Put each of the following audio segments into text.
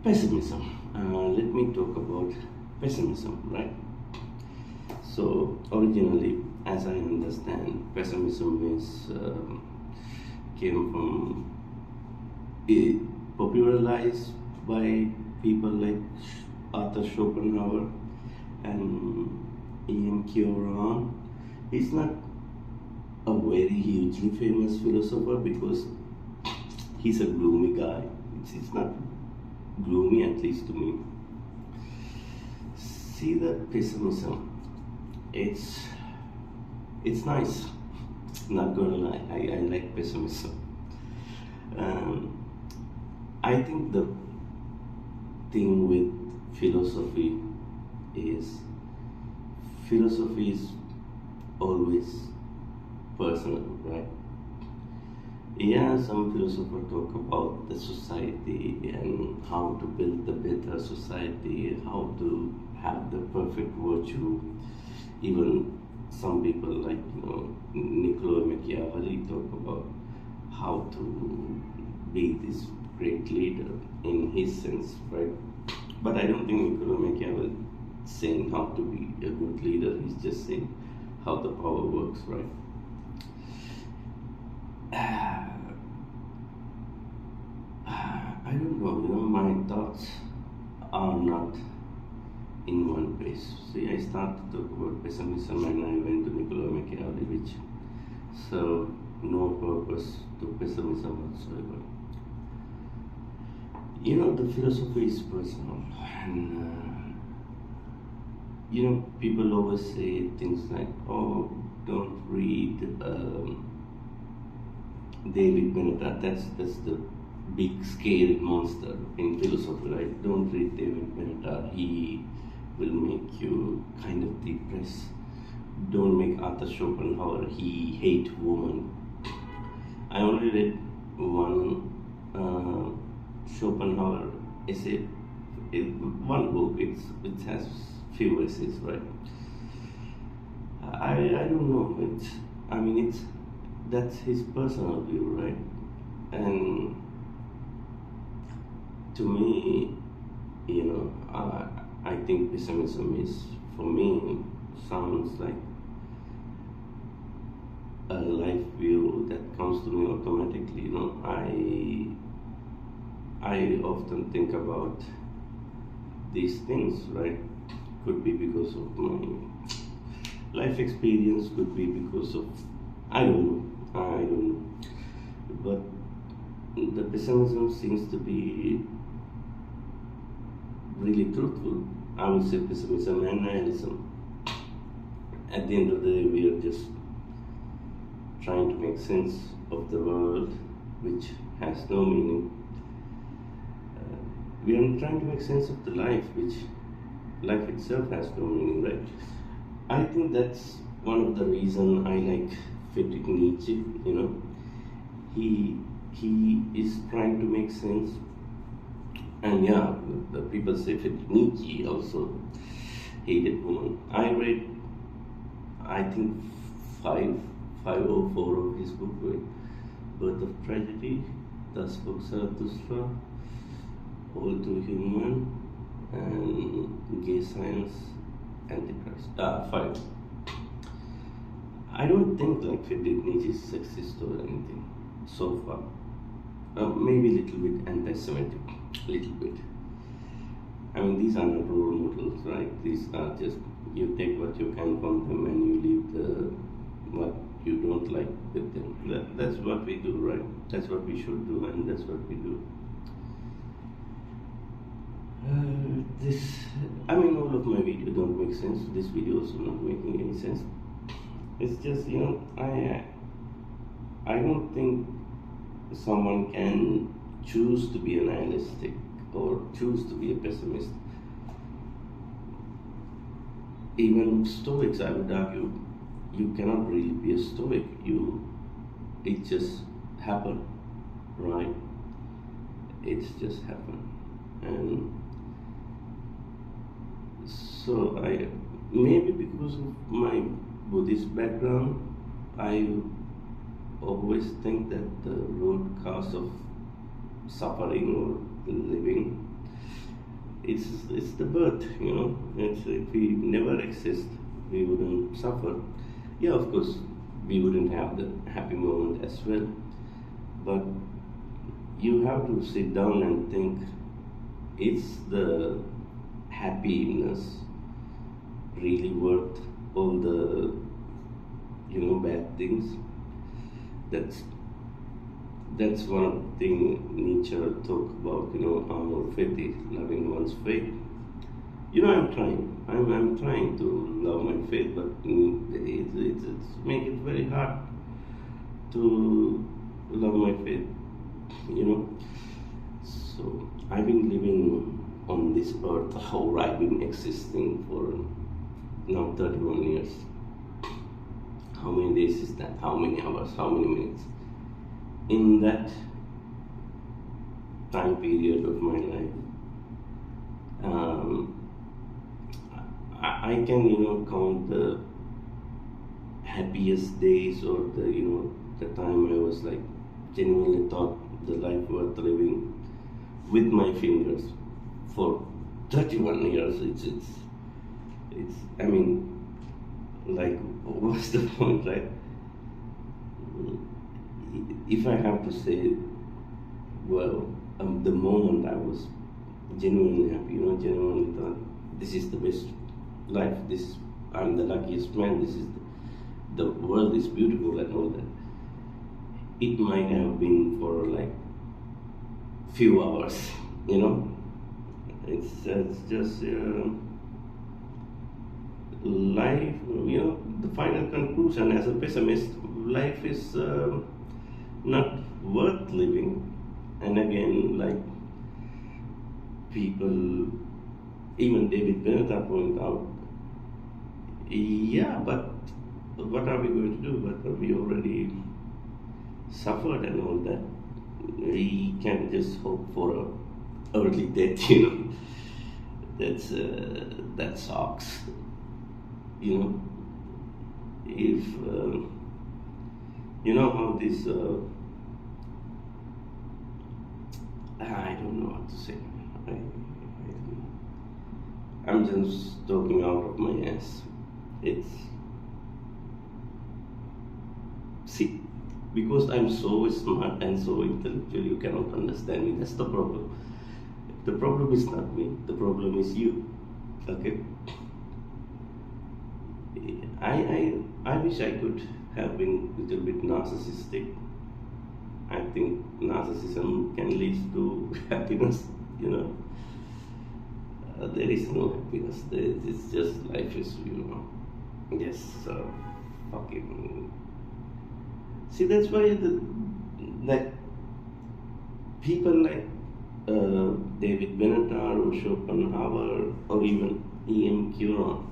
Pessimism. Let me talk about pessimism, right? So, originally, as I understand, pessimism is came from popularized by people like Arthur Schopenhauer and Ian Kioran. He's not a very hugely famous philosopher because he's a gloomy guy. It's not gloomy, at least to me. See the pessimism. It's nice. Not gonna lie, I like pessimism. I think the thing with philosophy is always personal, right? Yeah, some philosophers talk about the society and how to build the better society, how to have the perfect virtue. Even some people like Niccolo Machiavelli talk about how to be this great leader in his sense, right? But I don't think Niccolo Machiavelli is saying how to be a good leader. He's just saying how the power works, right? I don't know, my thoughts are not in one place. See, I started to talk about pessimism and I went to Niccolo Machiavelli, which served no purpose to pessimism whatsoever. The philosophy is personal, and people always say things like, "Oh, don't read David Benatar." That's the big scary monster in philosophy, right? Don't read David Benatar. He will make you kind of depressed. Don't make Arthur Schopenhauer. He hate women. I only read one Schopenhauer essay, one book. It has few essays, right? I don't know. That's his personal view, right? And to me, I think pessimism is, for me, sounds like a life view that comes to me automatically. I often think about these things, right? Could be because of my life experience, could be because of, I don't know. But the pessimism seems to be really truthful. I would say pessimism and nihilism. At the end of the day, we are just trying to make sense of the world which has no meaning. We are trying to make sense of the life which life itself has no meaning, right? I think that's one of the reasons I like Friedrich Nietzsche. He is trying to make sense. And yeah, the people say Friedrich Nietzsche also hated women. I read, I think, 504 of his book, right? Birth of Tragedy, Thus Spoke Zarathustra, All Too Human, and Gay Science, Antichrist. 5. I don't think like Friedrich Nietzsche is sexist or anything so far. Maybe a little bit anti-Semitic, little bit. These are not role models, right? These are just, you take what you can from them and you leave what you don't like with them. That's what we do, right? That's what we should do, and that's what we do. All of my videos don't make sense. This video is not making any sense. It's just, I don't think someone can choose to be a nihilistic or choose to be a pessimist. Even Stoics, I would argue, you cannot really be a Stoic. It just happened, right? It's just happened. And so maybe because of my Buddhist background, I always think that the root cause of suffering or living it's the birth, if we never exist, we wouldn't suffer. Yeah, of course, we wouldn't have the happy moment as well. But you have to sit down and think, is the happiness really worth all the bad things? That's that's one thing Nietzsche talk about, amor fati, loving one's faith. I'm trying. I'm trying to love my faith, but it's make it very hard to love my faith. You know. So I've been living on this earth, how I've been existing for now 31 years. How many days is that? How many hours? How many minutes? In that time period of my life, I can count the happiest days, or the time I was like genuinely thought the life worth living, with my fingers for 31 years. It's I mean, like, what's the point, right? If I have to say, well, the moment I was genuinely happy, genuinely thought this is the best life, I'm the luckiest man, the world is beautiful and all that. It might have been for like few hours, It's just life, the final conclusion as a pessimist, life is not worth living. And again, like people, even David Benetta point out, yeah, but what are we going to do? But we already suffered and all that. We can't just hope for a early death, that sucks. If how this I don't know what to say. I'm just talking out of my ass. It's see, because I'm so smart and so intellectual, you cannot understand me. That's the problem. The problem is not me. The problem is you. Okay. I wish I could have been a little bit narcissistic. I think narcissism can lead to happiness. There is no happiness. It's just life is just fucking. See, that's why that people like David Benetta or Schopenhauer or even E.M. Curon,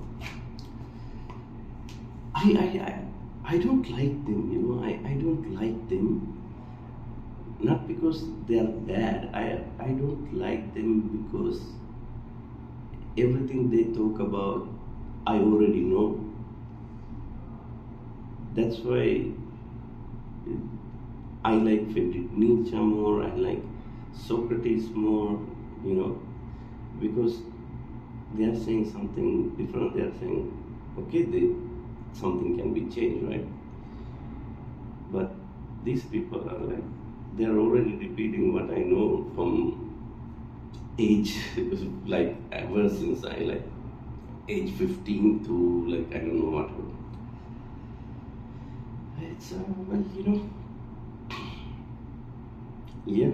I don't like them, I don't like them, not because they are bad. I don't like them because everything they talk about I already know. That's why I like Friedrich Nietzsche more, I like Socrates more, because they are saying something different. They are saying, okay, something can be changed, right? But these people are like, they are already repeating what I know from age, like ever since I like age 15 to like I don't know what. It's well, yeah.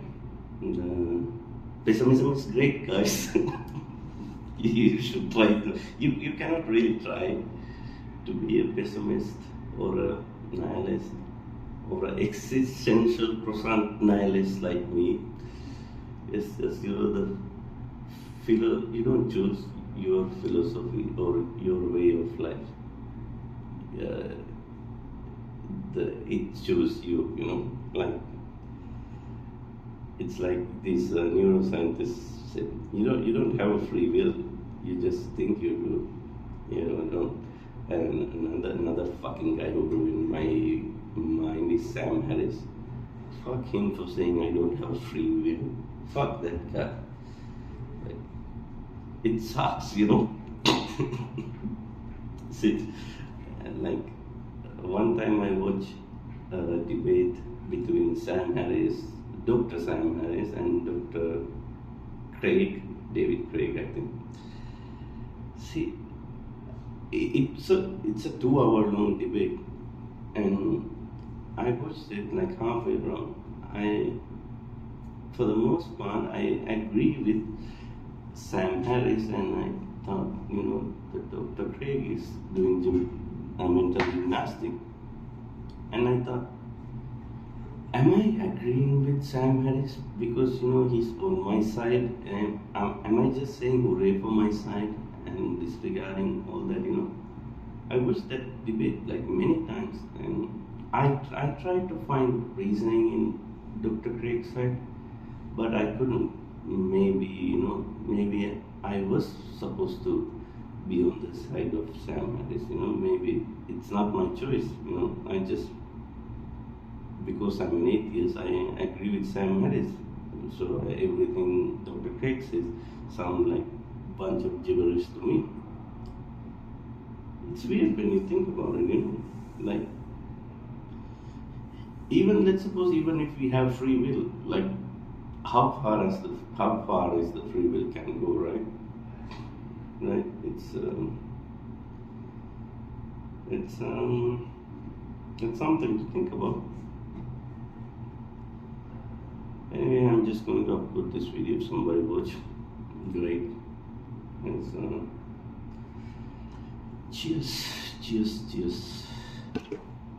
Pessimism is great, guys. You should try to. You cannot really try to be a pessimist or a nihilist or an existential profound nihilist like me. It's just you don't choose your philosophy or your way of life. It chooses you. Like it's like these neuroscientists said, you don't have a free will. You just think you do. Don't. And another fucking guy who blew in my mind is Sam Harris. Fuck him for saying I don't have free will. Fuck that guy. Like, it sucks, you know. See, like one time I watched a debate between Sam Harris, Dr. Sam Harris, and Dr. Craig, David Craig, I think. See, it's a 2 hour long debate, and I watched it like halfway around. I, for the most part, I agree with Sam Harris, and I thought, that Dr. Craig is doing mental gymnastics, and I thought, am I agreeing with Sam Harris because he's on my side, and am I just saying hooray for my side and disregarding all that? I watched that debate like many times, and I tried to find reasoning in Dr. Craig's side, but I couldn't. Maybe I was supposed to be on the side of Sam Harris. Maybe it's not my choice. I just, because I'm an atheist, I agree with Sam Harris. So everything Dr. Craig says sounds like a bunch of gibberish to me. It's weird when you think about it, like, even let's suppose, even if we have free will, like, how far is the free will can go, right? Right? It's something to think about. Anyway, I'm just going to upload this video if somebody watch. Great. It's cheers.